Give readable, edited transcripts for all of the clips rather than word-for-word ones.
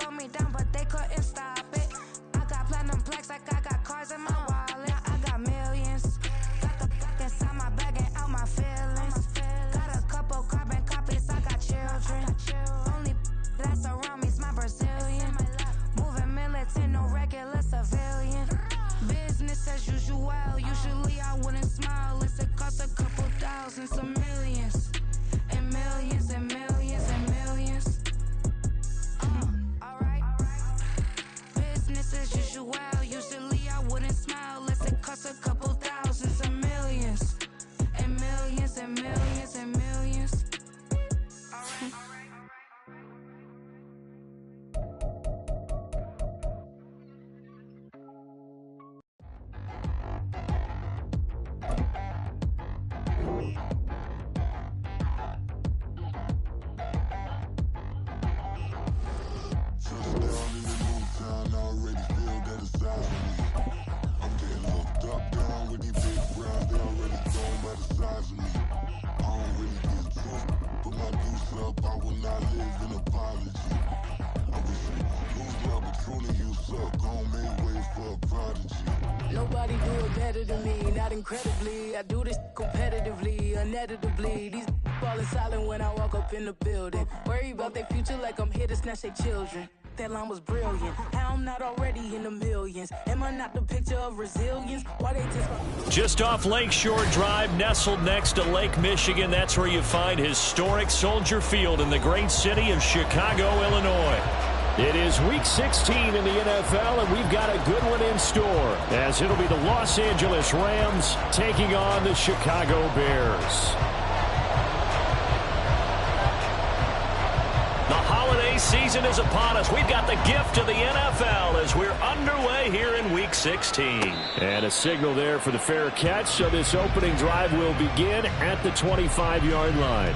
slow me down, but they couldn't stop it. I got platinum plaques like I got cars in my wallet. I got millions. Got the fuck inside my bag and out my feelings. Got a couple carbon copies, I got children. Only that's around me's my Brazilian. Moving militant, no regular civilian. Business as usual, usually I wouldn't smile. It's it cost a couple thousands to millions. And millions and millions and millions. Alright. Business as usual, usually I wouldn't smile. Unless it cost a couple thousands and millions. And millions and millions and millions. Alright. Nobody do it better than me, not incredibly. I do this competitively, uneditably. These falling silent when I walk up in the building. Worry about their future like I'm here to snatch their children. That line was brilliant. How I'm not already in the millions? Am I not the picture of resilience? Why they just off Lakeshore Drive, nestled next to Lake Michigan. That's where you find historic Soldier Field in the great city of Chicago, Illinois. It is Week 16 in the NFL, and we've got a good one in store, as it'll be the Los Angeles Rams taking on the Chicago Bears. The holiday season is upon us. We've got the gift of the NFL as we're underway here in Week 16. And a signal there for the fair catch, so this opening drive will begin at the 25-yard line.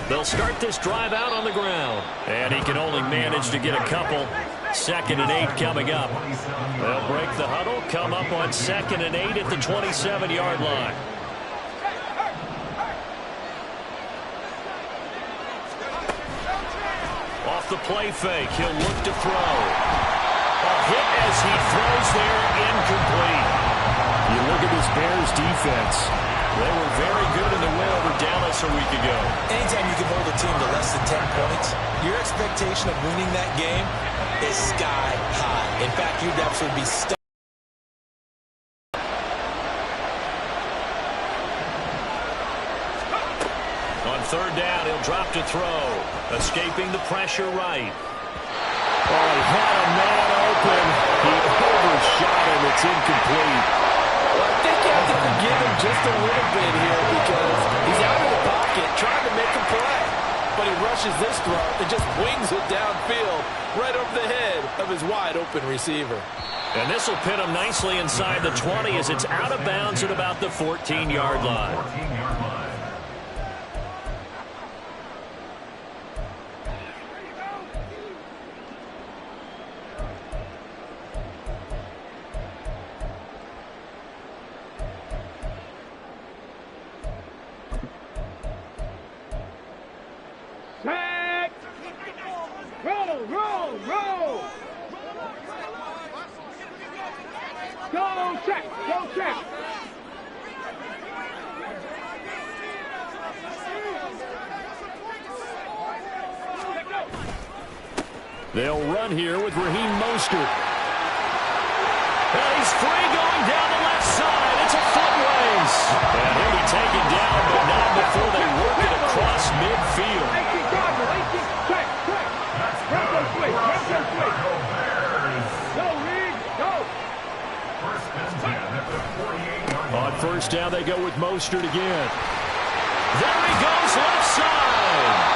They'll start this drive out on the ground. And he can only manage to get a couple. 2nd and 8 coming up. They'll break the huddle, come up on 2nd and 8 at the 27-yard line. Off the play fake, he'll look to throw. A hit as he throws there, incomplete. You look at this Bears defense. They were very good in the win over Dallas a week ago. Anytime you can hold a team to less than 10 points, your expectation of winning that game is sky high. In fact, you'd absolutely be stuck. On 3rd down, he'll drop to throw. Escaping the pressure right. Oh, he had a man open. He overshot him. It's incomplete. Well, I think you have to forgive him just a little bit here because he's out of the pocket trying to make a play. But he rushes this throw and just wings it downfield right over the head of his wide-open receiver. And this will pin him nicely inside the 20 as it's out of bounds at about the 14-yard line. They'll run here with Raheem Mostert. And he's free going down the left side. It's a foot race. And he'll be taken down, but not before they work it across midfield. On 1st down, they go with Mostert again. There he goes, left side.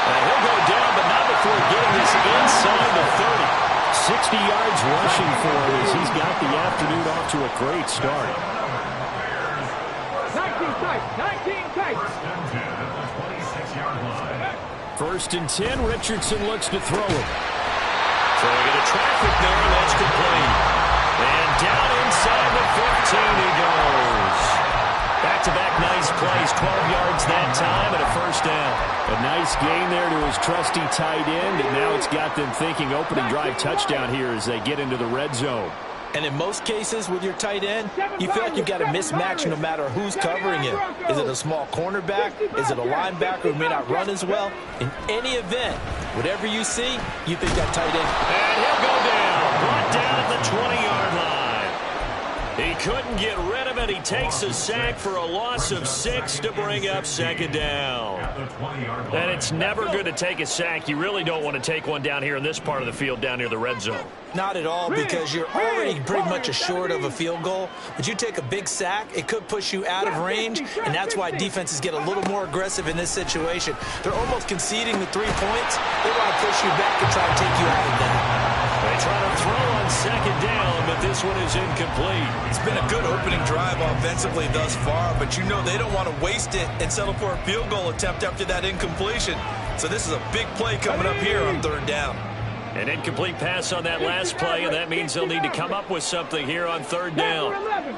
And he'll go down, but not before getting this inside the 30. 60 yards rushing for him as he's got the afternoon off to a great start. First and 10, Richardson looks to throw it. Throwing into traffic there, that's complete. And down inside the 15 he goes. Back-to-back nice plays, 12 yards that time and a first down. A nice gain there to his trusty tight end, and now it's got them thinking opening drive touchdown here as they get into the red zone. And in most cases with your tight end, you feel like you've got a mismatch no matter who's covering him. Is it a small cornerback? Is it a linebacker who may not run as well? In any event, whatever you see, you think that tight end. And he'll go down. Brought down at the 20-yard line. He couldn't get rid of it. He takes a sack for a loss of 6 to bring up second down. And it's never good to take a sack. You really don't want to take one down here in this part of the field down near the red zone. Not at all, because you're already pretty much assured of a field goal. But you take a big sack, it could push you out of range, and that's why defenses get a little more aggressive in this situation. They're almost conceding the 3 points. They want to push you back and try to take you out of that. They try to throw on second down, but this one is incomplete. It's been a good opening drive offensively thus far, but you know they don't want to waste it and settle for a field goal attempt after that incompletion. So this is a big play coming up here on third down. An incomplete pass on that last play, and that means they'll need to come up with something here on third down. 11,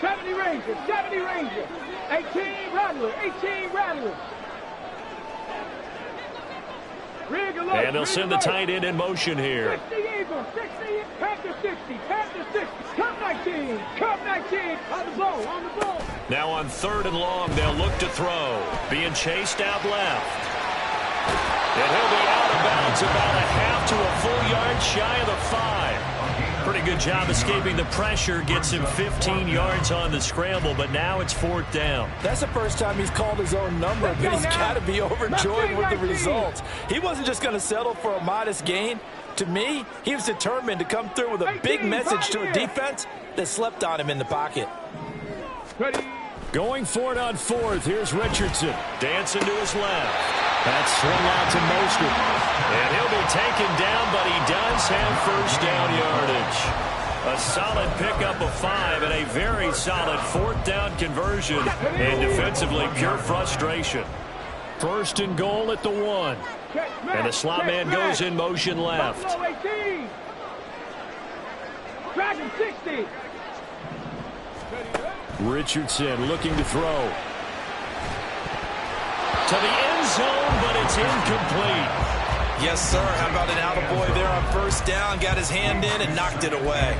70 Rangers, 18 Rattlers. And they'll send the tight end in motion here. 60 Eagles, 60, Panther 60, Cup 19, on the ball. Now on third and long, they'll look to throw. Being chased out left. And he'll be out of bounds about a half to a full yard shy of the 5. Pretty good job escaping the pressure. Gets him 15 yards on the scramble, but now it's fourth down. That's the first time he's called his own number, but he's got to be overjoyed with the results. He wasn't just going to settle for a modest gain. To me, he was determined to come through with a big message to a defense that slept on him in the pocket. Going for it on fourth. Here's Richardson. Dancing to his left. That's swung out to Mostert. And he'll be taken down, but he does have first down yardage. A solid pickup of 5 and a very solid fourth down conversion. And defensively, pure frustration. First and goal at the 1. And the slot man goes in motion left. Dragon 60. Richardson looking to throw. To the end zone, but it's incomplete. Yes, sir. How about an attaboy there on first down? Got his hand in and knocked it away.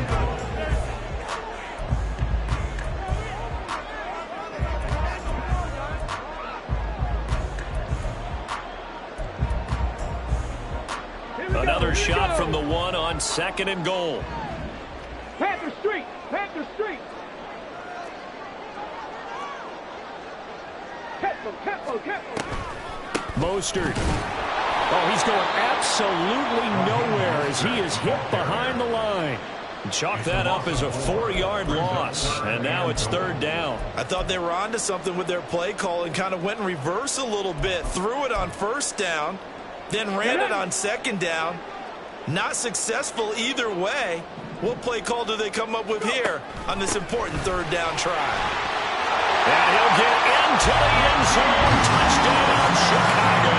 Another shot from the 1 on second and goal. Panther Street. Mostert. Oh, he's going absolutely nowhere as he is hit behind the line. Chalk that up as a 4-yard loss, and now it's third down. I thought they were onto something with their play call and kind of went in reverse a little bit. Threw it on first down, then ran it on second down. Not successful either way. What play call do they come up with here on this important third down try? And he'll get into the end zone. Touchdown, Chicago.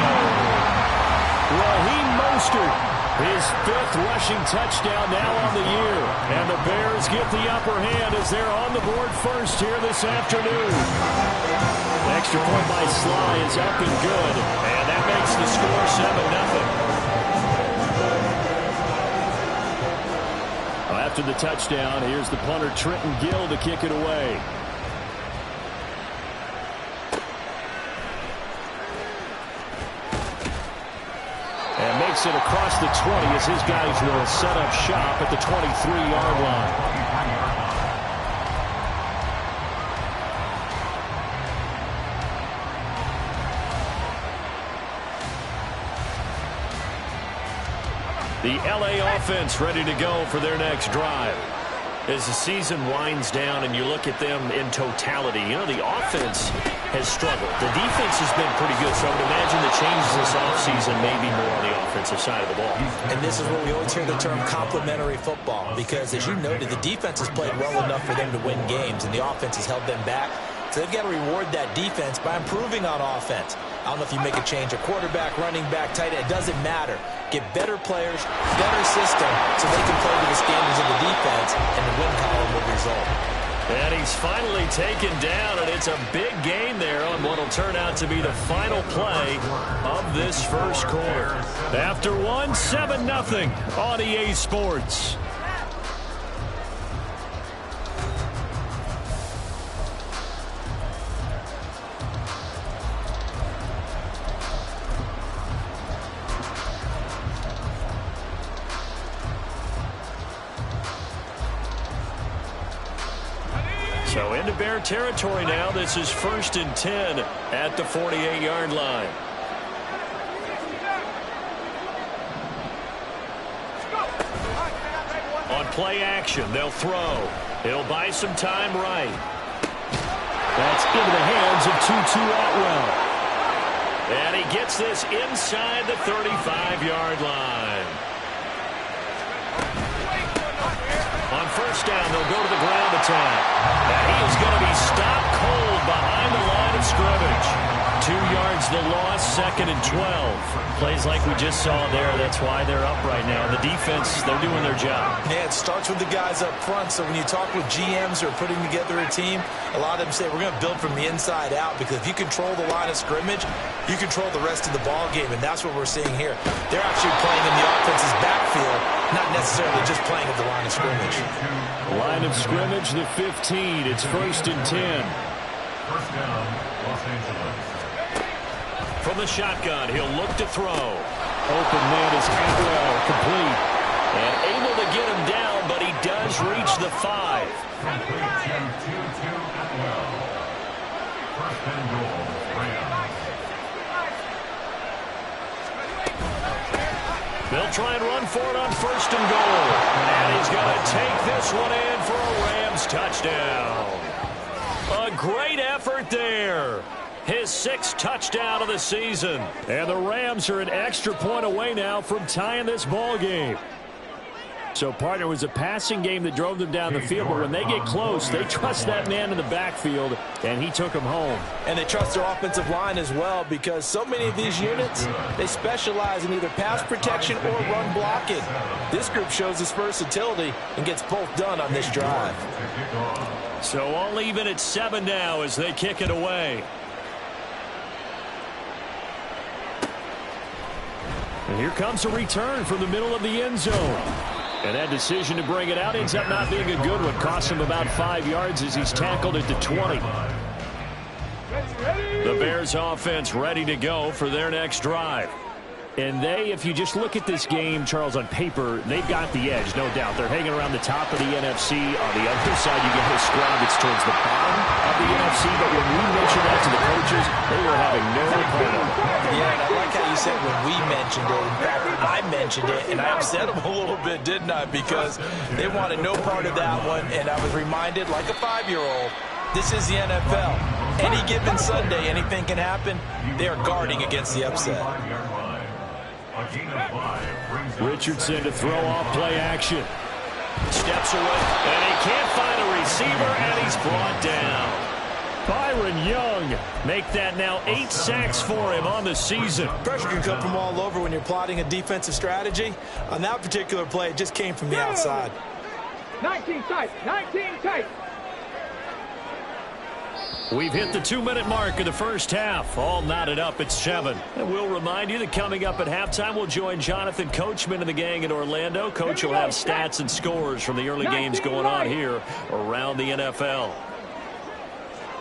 Raheem Mostert, his 5th rushing touchdown now on the year. And the Bears get the upper hand as they're on the board first here this afternoon. Extra point by Sly is up and good. And that makes the score 7-0. After the touchdown, here's the punter Trenton Gill to kick it away. And makes it across the 20 as his guys will set up shop at the 23-yard line. The LA offense ready to go for their next drive. As the season winds down and you look at them in totality, you know, the offense has struggled. The defense has been pretty good, so I would imagine the changes this offseason may be more on the offensive side of the ball. And this is where we always hear the term complementary football, because as you noted, the defense has played well enough for them to win games, and the offense has held them back. So they've got to reward that defense by improving on offense. I don't know if you make a change, a quarterback, running back, tight end, it doesn't matter. Get better players, better system, so they can play to the standards of the defense, and the win column will result. And he's finally taken down, and it's a big gain there on what will turn out to be the final play of this first quarter. After one, 7-0 on EA Sports. So into Bear territory now. This is 1st and 10 at the 48-yard line. On play action, they'll throw. He'll buy some time right. That's into the hands of Tutu Atwell. And he gets this inside the 35-yard line. On first down, they'll go to the ground attack. And he is going to be stopped cold behind the line of scrimmage. 2 yards the loss, 2nd and 12. Plays like we just saw there. That's why they're up right now. The defense, they're doing their job. Yeah, it starts with the guys up front. So when you talk with GMs who are putting together a team, a lot of them say we're going to build from the inside out, because if you control the line of scrimmage, you control the rest of the ball game, and that's what we're seeing here. They're actually playing in the offense's backfield, not necessarily just playing at the line of scrimmage. Line of scrimmage, the 15. It's 1st and 10. First down, Los Angeles. From the shotgun, he'll look to throw. Open man is Atwell, complete. And able to get him down, but he does reach the 5. Complete to Tutu Atwell. First and goal, Rams. They'll try and run for it on 1st and goal. And he's going to take this one in for a Rams touchdown. A great effort there. His 6th touchdown of the season. And the Rams are an extra point away now from tying this ball game. So, partner, it was a passing game that drove them down the field, but when they get close, they trust that man in the backfield, and he took him home. And they trust their offensive line as well, because so many of these units, they specialize in either pass protection or run blocking. This group shows its versatility and gets both done on this drive. So all even at 7 now as they kick it away. And here comes a return from the middle of the end zone. And that decision to bring it out ends up not being a good one. Costs him about 5 yards as he's tackled at the 20. The Bears offense ready to go for their next drive. And they, if you just look at this game, Charles, on paper, they've got the edge, no doubt. They're hanging around the top of the NFC. On the other side, you get this squad that's towards the bottom of the NFC. But when we mentioned that to the coaches, they were having no part of it. Yeah, and I like how you said when we mentioned it. In fact, I mentioned it, and I upset them a little bit, didn't I? Because they wanted no part of that one, and I was reminded, like a 5-year-old, this is the NFL. Any given Sunday, anything can happen. They are guarding against the upset. Richardson to throw off play action. Steps away, and he can't find a receiver, and he's brought down. Byron Young make that now 8 sacks for him on the season. Pressure can come from all over when you're plotting a defensive strategy. On that particular play, it just came from the outside. 19 tight, 19 tight. We've hit the 2-minute mark of the first half. All knotted up at 7. And we'll remind you that coming up at halftime, we'll join Jonathan Coachman and the gang in Orlando. Coach will have stats and scores from the early games going on here around the NFL.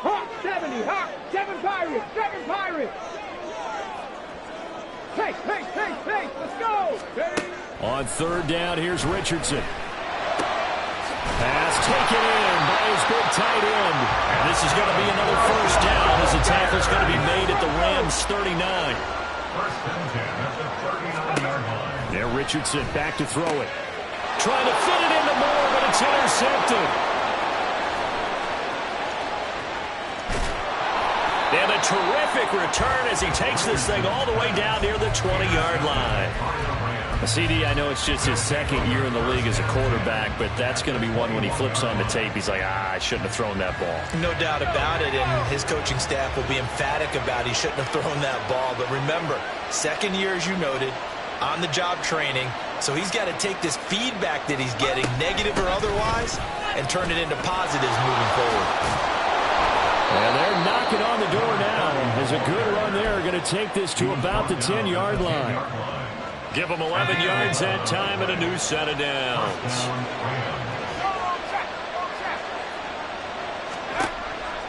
Hawk 70, Hawk 7 Pirates, 7 Pirates. Pace, let's go. On 3rd down, here's Richardson. Pass taken in by his big tight end. And this is going to be another first down as the tackle's going to be made at the Rams 39. First and 10 at the 39-yard line. There, Richardson back to throw it. Trying to fit it into Moore, but it's intercepted. And a terrific return as he takes this thing all the way down near the 20-yard line. CD, I know it's just his second year in the league as a quarterback, but that's going to be one when he flips on the tape, he's like, I shouldn't have thrown that ball. No doubt about it, and his coaching staff will be emphatic about he shouldn't have thrown that ball. But remember, second year, as you noted, on-the-job training, so he's got to take this feedback that he's getting, negative or otherwise, and turn it into positives moving forward. And they're knocking on the door now. As a good run there, going to take this to about the 10-yard line. Give them 11 yards that time and a new set of downs.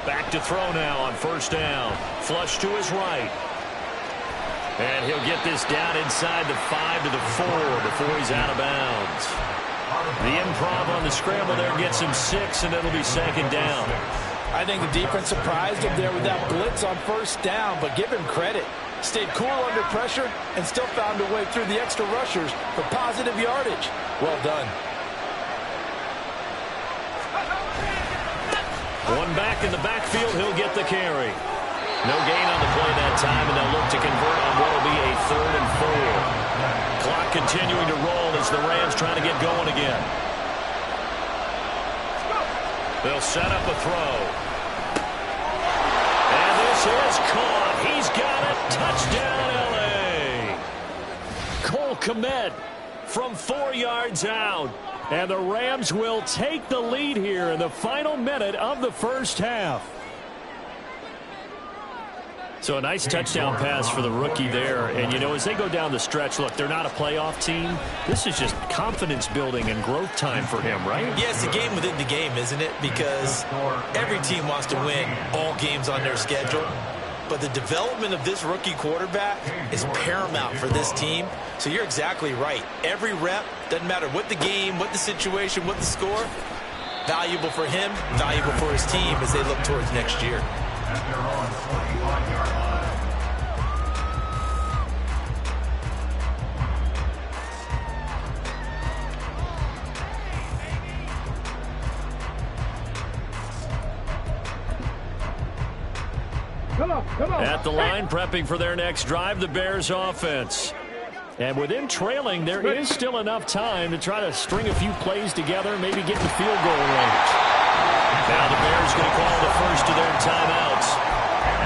Back to throw now on first down. Flush to his right. And he'll get this down inside the 5 to the 4 before he's out of bounds. The improv on the scramble there gets him 6, and it'll be second down. I think the defense surprised him there with that blitz on first down, but give him credit. Stayed cool under pressure and still found a way through the extra rushers for positive yardage. Well done. One back in the backfield, he'll get the carry. No gain on the play that time, and they'll look to convert on what will be a 3rd and 4. Clock continuing to roll as the Rams trying to get going again. They'll set up a throw. And this is caught. He's got it. Touchdown, L.A. Cole Kmet from 4 yards out. And the Rams will take the lead here in the final minute of the first half. So a nice touchdown pass for the rookie there. And, you know, as they go down the stretch, look, they're not a playoff team. This is just confidence building and growth time for him, right? Yeah, it's a game within the game, isn't it? Because every team wants to win all games on their schedule. But the development of this rookie quarterback is paramount for this team. So you're exactly right. Every rep, doesn't matter what the game, what the situation, what the score, valuable for him, valuable for his team as they look towards next year. Come on. At the line, prepping for their next drive, the Bears offense. And with him trailing, there is still enough time to try to string a few plays together, maybe get in field goal range. Now the Bears going to call the first of their timeouts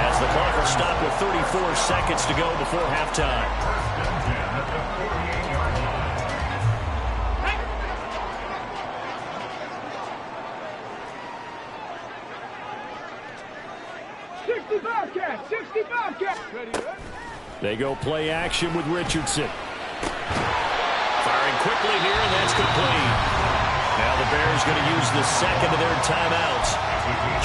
as the clock will stop with 34 seconds to go before halftime. 60 Bobcats. They go play action with Richardson. Firing quickly here, and that's complete. Now the Bears going to use the second of their timeouts.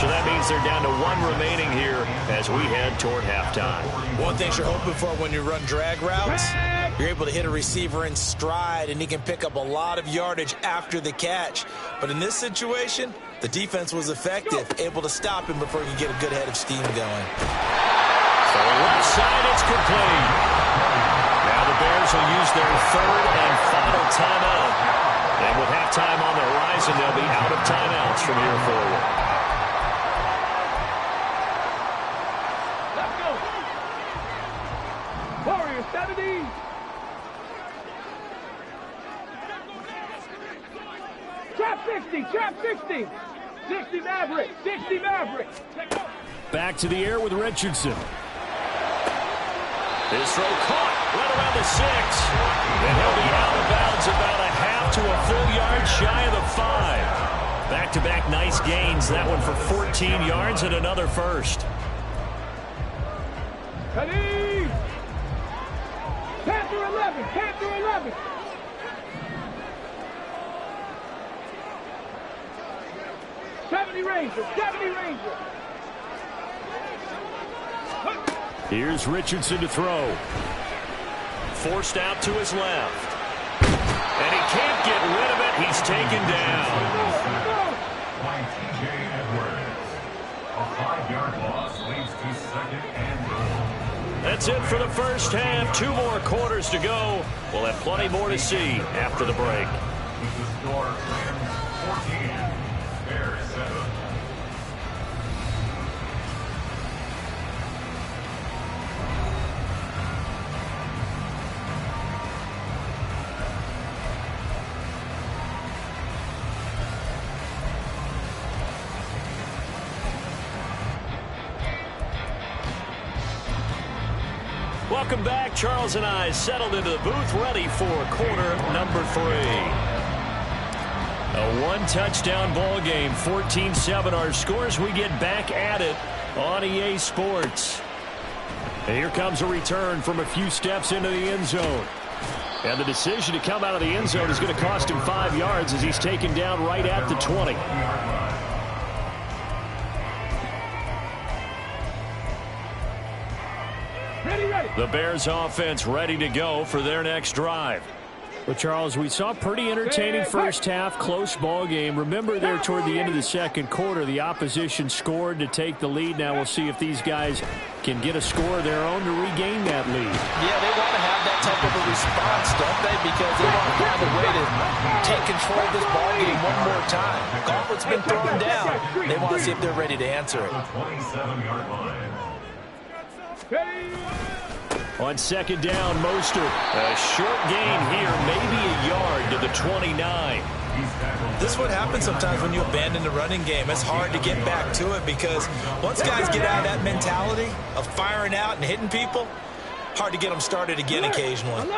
So that means they're down to 1 remaining here as we head toward halftime. One thing you're hoping for when you run drag routes, you're able to hit a receiver in stride, and he can pick up a lot of yardage after the catch. But in this situation, the defense was effective, able to stop him before he could get a good head of steam going. So left side, it's complete. Now the Bears will use their 3rd and final timeout. And with halftime on the horizon, they'll be out of timeouts from here forward. Let's go. Warriors 70. Trap 60. 60 Maverick. Back to the air with Richardson. This throw caught right around the 6. And he'll be out of bounds about a half to a full yard shy of the 5. Back-to-back nice gains. That one for 14 yards and another first. Khalid. Panther 11. 70 Ranger. Here's Richardson to throw. Forced out to his left. And he can't get rid of it. He's taken down. By T.J. Edwards. A 5-yard loss leads to 2nd and goal. That's it for the first half. 2 more quarters to go. We'll have plenty more to see after the break. With the score, Rams 14, Bears 7. Welcome back. Charles and I settled into the booth, ready for quarter number 3. A one-touchdown ball game, 14-7 our scores. We get back at it on EA Sports. And here comes a return from a few steps into the end zone. And the decision to come out of the end zone is going to cost him 5 yards as he's taken down right at the 20. The Bears offense ready to go for their next drive. Well, Charles, we saw a pretty entertaining first half, close ball game. Remember there toward the end of the second quarter, the opposition scored to take the lead. Now we'll see if these guys can get a score of their own to regain that lead. Yeah, they want to have that type of a response, don't they? Because they want to find a way to take control of this ball game one more time. The gauntlet's been thrown down. They want to see if they're ready to answer it. 27-yard line. On second down, Mostert. A short gain here, maybe a yard to the 29. This is what happens sometimes when you abandon the running game. It's hard to get back to it because once guys get out of that mentality of firing out and hitting people, hard to get them started again occasionally.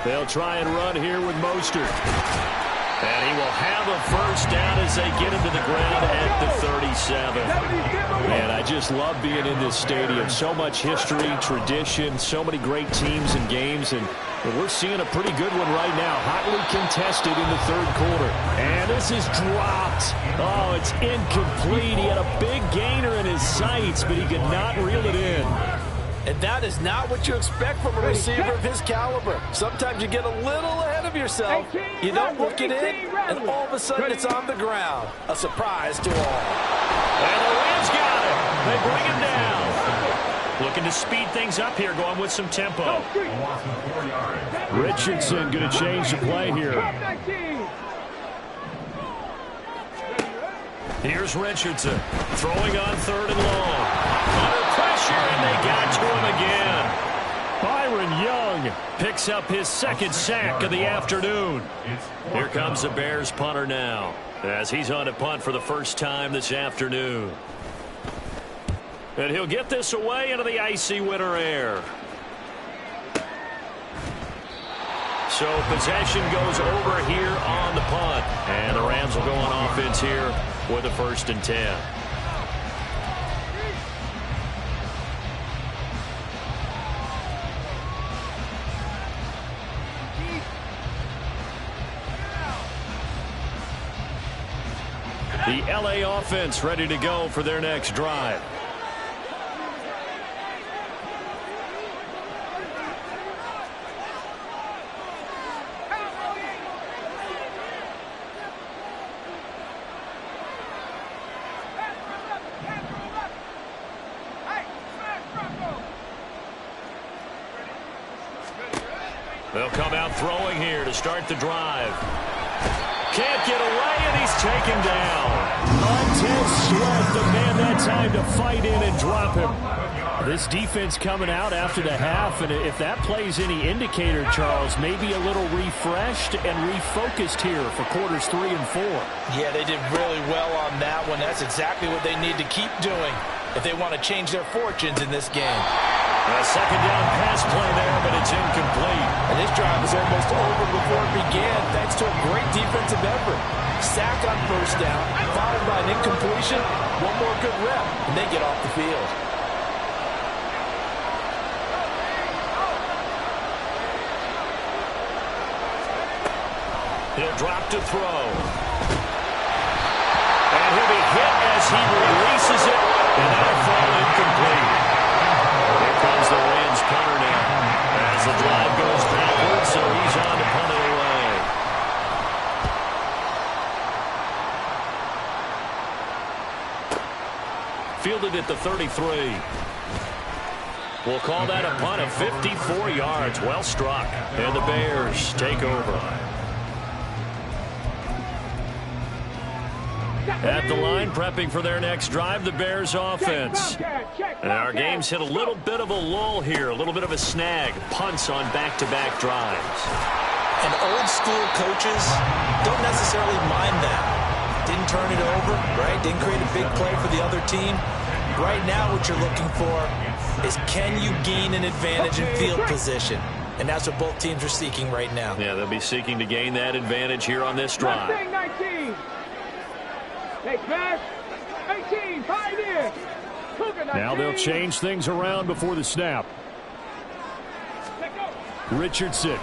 They'll try and run here with Mostert. And he will have a first down as they get him to the ground at the 37. Man, I just love being in this stadium. So much history, tradition, so many great teams and games. And we're seeing a pretty good one right now. Hotly contested in the third quarter. And this is dropped. Oh, it's incomplete. He had a big gainer in his sights, but he could not reel it in. And that is not what you expect from a receiver of his caliber. Sometimes you get a little ahead of yourself. You don't look it in, and all of a sudden it's on the ground. A surprise to all. And the Rams got him. They bring him down. Looking to speed things up here, going with some tempo. Richardson going to change the play here. Here's Richardson throwing on third and long. Under pressure, and they got to him again. Byron Young picks up his second sack of the afternoon. Here comes the Bears punter now as he's on to punt for the first time this afternoon. And he'll get this away into the icy winter air. So possession goes over here on the punt. And the Rams will go on offense here with a 1st and 10. The LA offense ready to go for their next drive. They'll come out throwing here to start the drive. Can't get away, and he's taken down. Montez Sweat, the man that time to fight in and drop him. This defense coming out after the half, and if that plays any indicator, Charles, maybe a little refreshed and refocused here for quarters 3 and 4. Yeah, they did really well on that one. That's exactly what they need to keep doing if they want to change their fortunes in this game. A second down pass play there, but it's incomplete. And this drive is almost over before it began, thanks to a great defensive effort. Sack on first down, followed by an incompletion, one more good rep, and they get off the field. He'll drop to throw. And he'll be hit as he releases it, and that'll fall incomplete. Here comes the Rams punter now as the drive goes backwards, so he's on to punt it away. Fielded at the 33. We'll call that a punt of 54 yards. Well struck. And the Bears take over. At the line, prepping for their next drive, the Bears offense. And our game's hit a little bit of a lull here, a little bit of a snag. Punts on back-to-back drives. And old school coaches don't necessarily mind that. Didn't turn it over, right? Didn't create a big play for the other team. Right now what you're looking for is can you gain an advantage in field position? And that's what both teams are seeking right now. Yeah, they'll be seeking to gain that advantage here on this drive. 19. Hey, pass. 18, 5 in. Now they'll change things around before the snap. Richardson.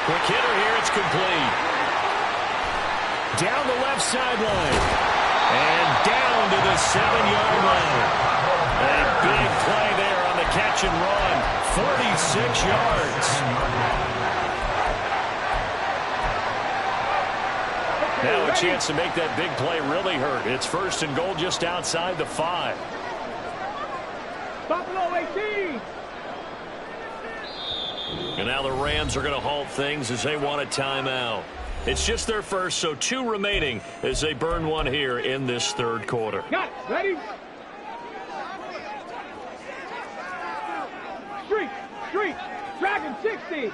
Quick hitter here, it's complete. Down the left sideline. And down to the 7-yard line. A big play there on the catch and run. 46 yards. Now a chance to make that big play really hurt. It's 1st and goal just outside the 5. Buffalo 18. And now the Rams are going to halt things as they want a timeout. It's just their first, so 2 remaining as they burn one here in this 3rd quarter. Got it. Ready? Street. Dragon 60.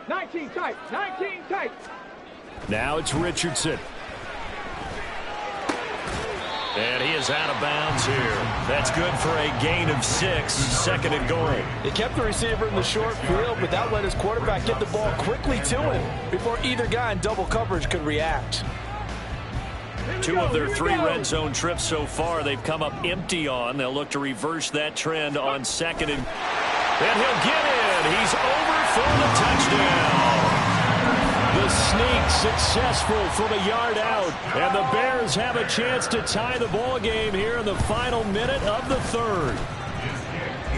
19 tight. Now it's Richardson. And he is out of bounds here. That's good for a gain of 6, 2nd and goal. They kept the receiver in the short field, but that let his quarterback get the ball quickly to him before either guy in double coverage could react. 2 of their 3 red zone trips so far they've come up empty on. They'll look to reverse that trend on 2nd and he'll get in. He's over for the touchdown. The sneak successful from a yard out. And the Bears have a chance to tie the ball game here in the final minute of the 3rd.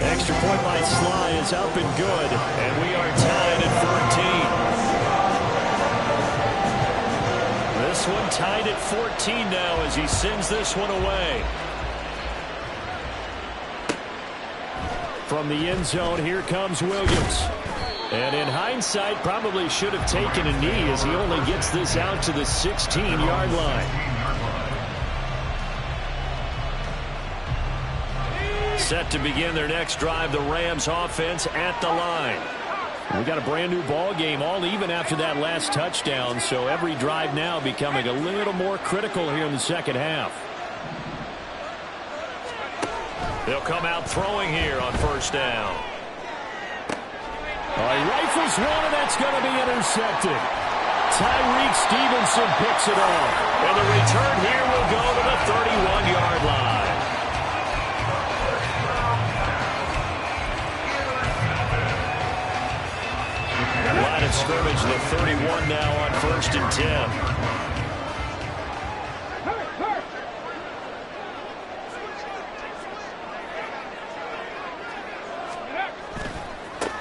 Extra point by Sly is up and good. And we are tied at 14. This one tied at 14 now as he sends this one away. From the end zone, here comes Williams. And in hindsight, probably should have taken a knee as he only gets this out to the 16-yard line. Set to begin their next drive, the Rams offense at the line. We got a brand new ball game, all even after that last touchdown, so every drive now becoming a little more critical here in the 2nd half. They'll come out throwing here on 1st down. He rifles one, and that's going to be intercepted. Tyreek Stevenson picks it off. And the return here will go to the 31-yard line. Line of scrimmage, the 31 now on 1st and 10.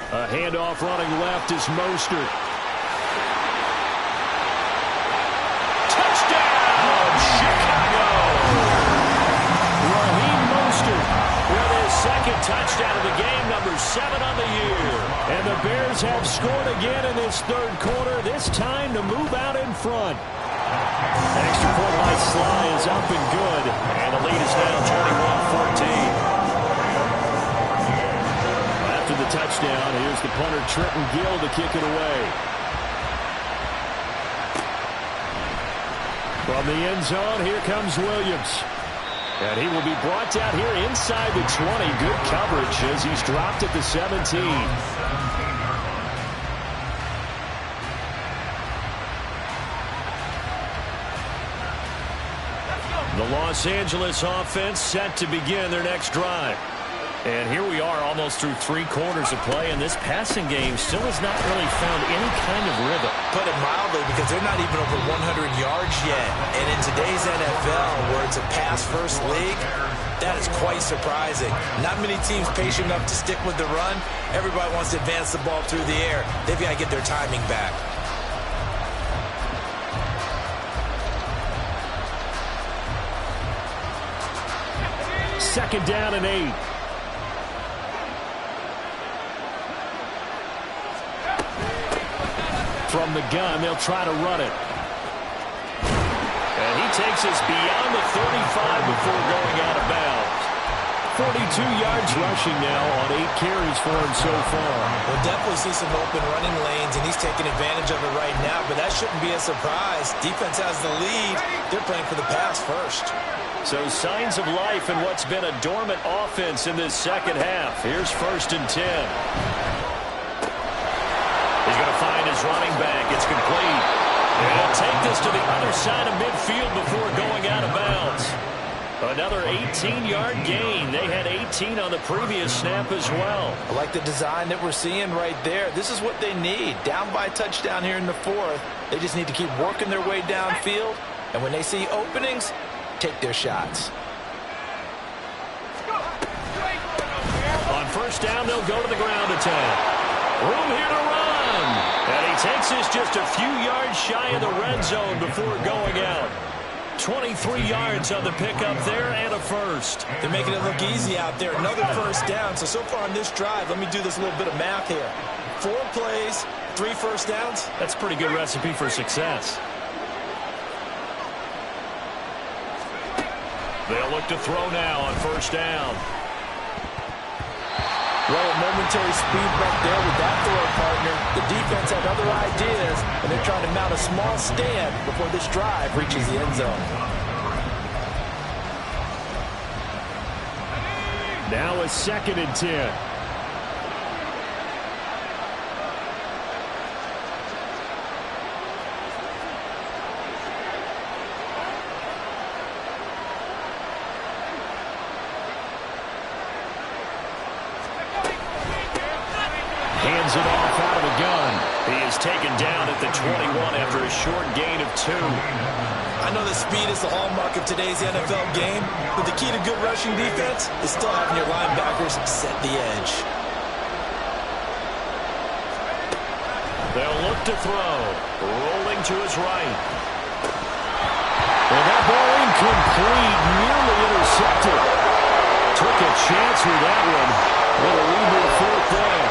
A handoff running left is Mostert. Touchdown, Chicago! Raheem Mostert with his 2nd touchdown of the game, number 7 on the year. And the Bears have scored again in this 3rd quarter, this time to move out in front. Extra point by Sly is up and good. And the lead is now 21-14. The touchdown. Here's the punter, Trenton Gill, to kick it away. From the end zone, here comes Williams. And he will be brought down here inside the 20. Good coverage as he's dropped at the 17. The Los Angeles offense set to begin their next drive. And here we are almost through 3 quarters of play, and this passing game still has not really found any kind of rhythm. Put it mildly, because they're not even over 100 yards yet. And in today's NFL, where it's a pass-first league, that is quite surprising. Not many teams patient enough to stick with the run. Everybody wants to advance the ball through the air. They've got to get their timing back. Second down and 8. From the gun, they'll try to run it. And he takes us beyond the 35 before going out of bounds. 42 yards rushing now on 8 carries for him so far. We'll definitely see some open running lanes, and he's taking advantage of it right now, but that shouldn't be a surprise. Defense has the lead. They're playing for the pass first. So signs of life in what's been a dormant offense in this second half. Here's 1st and 10. He's going to find his running back. It's complete. And he'll take this to the other side of midfield before going out of bounds. Another 18-yard gain. They had 18 on the previous snap as well. I like the design that we're seeing right there. This is what they need. Down by a touchdown here in the 4th. They just need to keep working their way downfield. And when they see openings, take their shots. On 1st down, they'll go to the ground attack. Room here to run. And he takes this just a few yards shy of the red zone before going out. 23 yards on the pickup there and a first. They're making it look easy out there. Another 1st down. So far on this drive, let me do this little bit of math here. 4 plays, 3 first downs. That's a pretty good recipe for success. They'll look to throw now on 1st down. Well, a momentary speed bump there with that throw, partner. The defense had other ideas, and they're trying to mount a small stand before this drive reaches the end zone. Now a 2nd and 10. Hands it off out of the gun. He is taken down at the 21 after a short gain of 2. I know that speed is the hallmark of today's NFL game, but the key to good rushing defense is still having your linebackers set the edge. They'll look to throw. Rolling to his right. And that ball incomplete, nearly intercepted. Took a chance with that one. Little lead to the 4th down.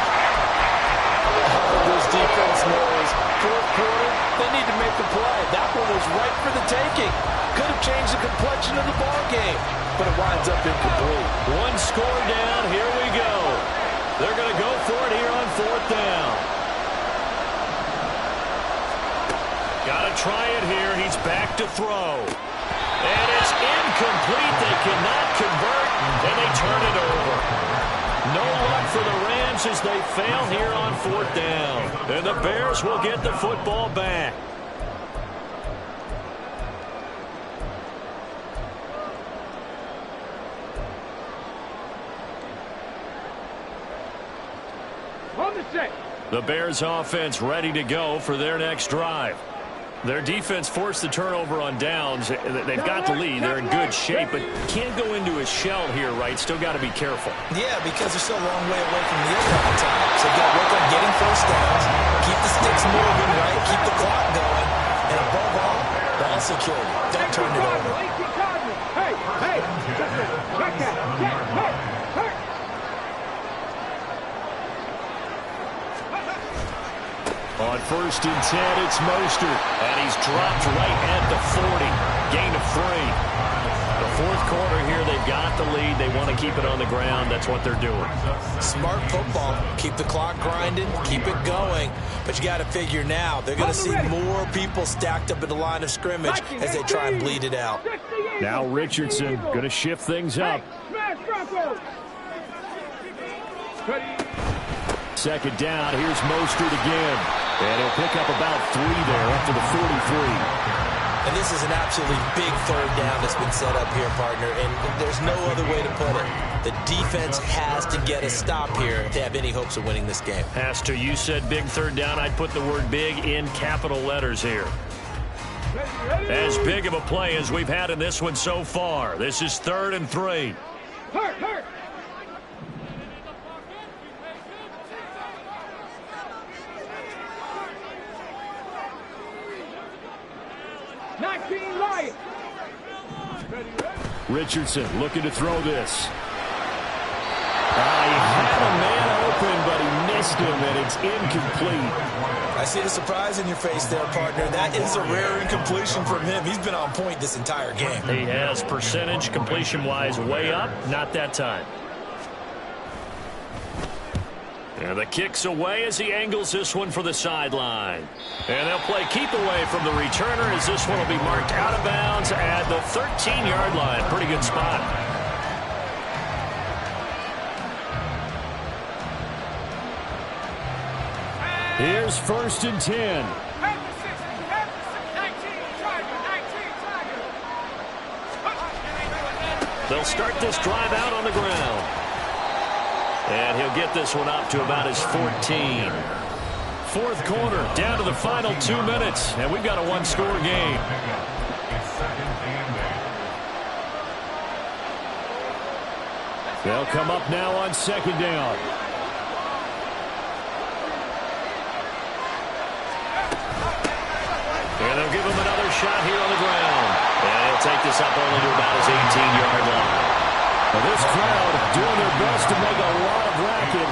This defense knows 4th quarter, they need to make the play. That one was right for the taking. Could have changed the complexion of the ball game, but it winds up incomplete. 1 score down. Here we go. They're going to go for it here on 4th down. Got to try it here. He's back to throw. And it's incomplete. They cannot convert, and they turn it over. No luck for the Rams as they fail here on 4th down. And the Bears will get the football back. On the set. The Bears offense ready to go for their next drive. Their defense forced the turnover on downs. They've got the lead. They're in good shape, but can't go into a shell here, right? Still got to be careful. Yeah, because they're still a long way away from the end all the time. So you've got to work on getting 1st downs, keep the sticks moving, right? Keep the clock going, and above all, ball security. Don't turn it over. Hey, hey, check that. Hey. On 1st and 10, it's Mostert, and he's dropped right at the 40. Gain of 3. The 4th quarter here, they've got the lead. They want to keep it on the ground. That's what they're doing. Smart football. Keep the clock grinding, keep it going. But you got to figure now, they're going to see more people stacked up at the line of scrimmage as they try and bleed it out. Now Richardson going to shift things up. Smash Broncos. 2nd down, here's Mostert again. And he'll pick up about 3 there up to the 43. And this is an absolutely big 3rd down that's been set up here, partner. And there's no other way to put it. The defense has to get a stop here to have any hopes of winning this game. Has to. You said big 3rd down. I'd put the word big in capital letters here. As big of a play as we've had in this one so far. This is 3rd and 3. Hurt. 19 Lions. Richardson looking to throw this. He had a man open, but he missed him, and it's incomplete. I see the surprise in your face there, partner. That is a rare incompletion from him. He's been on point this entire game. He has percentage completion-wise way up, not that time. And the kick's away as he angles this one for the sideline. And they'll play keep away from the returner as this one will be marked out of bounds at the 13-yard line. Pretty good spot. Here's 1st and 10. They'll start this drive out on the ground. And he'll get this one up to about his 14. Fourth quarter, down to the final 2 minutes. And we've got a one-score game. They'll come up now on 2nd down. And they'll give him another shot here on the ground. And he'll take this up only to about his 18-yard line. Well, this crowd doing their best to make a lot of racket.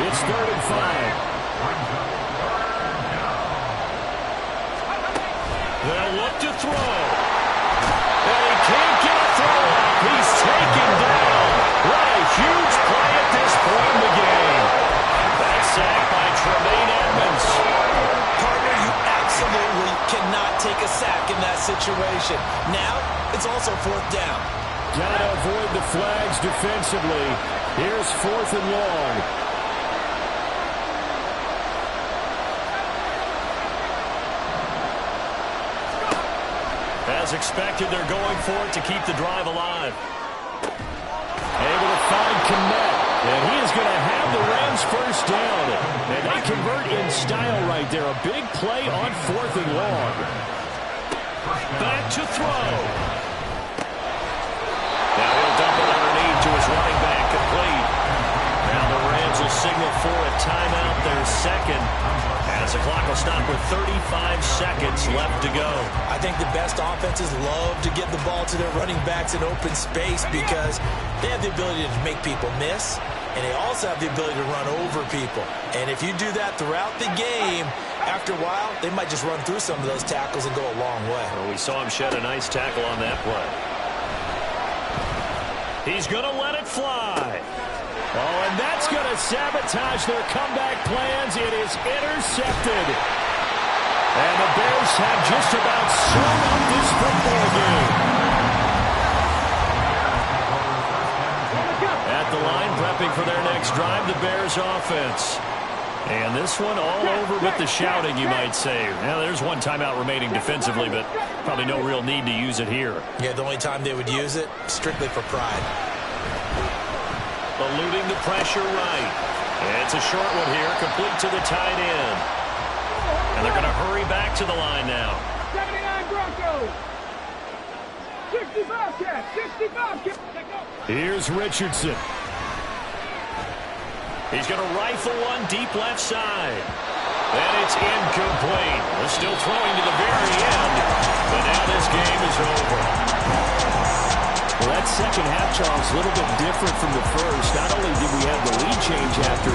It's 3rd and 5. They'll look to throw. And he can't get a throw up. He's taken down. What a huge play at this point in the game. That sack by Tremaine Edmonds. Partner, you absolutely cannot take a sack in that situation. Now, it's also 4th down. Gotta avoid the flags defensively. Here's 4th and long. As expected, they're going for it to keep the drive alive. Able to find Kmet. And he is going to have the Rams 1st down. And they convert in style right there. A big play on 4th and long. Back to throw. Now he'll dump it underneath to his running back, complete. Now the Rams will signal for a timeout, their second, as the clock will stop with 35 seconds left to go. I think the best offenses love to get the ball to their running backs in open space because they have the ability to make people miss, and they also have the ability to run over people. And if you do that throughout the game, after a while, they might just run through some of those tackles and go a long way. Well, we saw him shed a nice tackle on that play. He's going to let it fly. Oh, and that's going to sabotage their comeback plans. It is intercepted. And the Bears have just about sewn up this football game. At the line, prepping for their next drive, the Bears offense. And this one all over with the shouting, you might say. Now, there's one timeout remaining defensively, but probably no real need to use it here. Yeah, the only time they would use it, strictly for pride. Eluding the pressure right. And it's a short one here, complete to the tight end. And they're going to hurry back to the line now. 79 Broncos. 65 Cats. 65 Cats. Here's Richardson. He's going to rifle one deep left side. And it's incomplete. They're still throwing to the very end. But now this game is over. Well, that second half, Charles, a little bit different from the first. Not only did we have the lead change after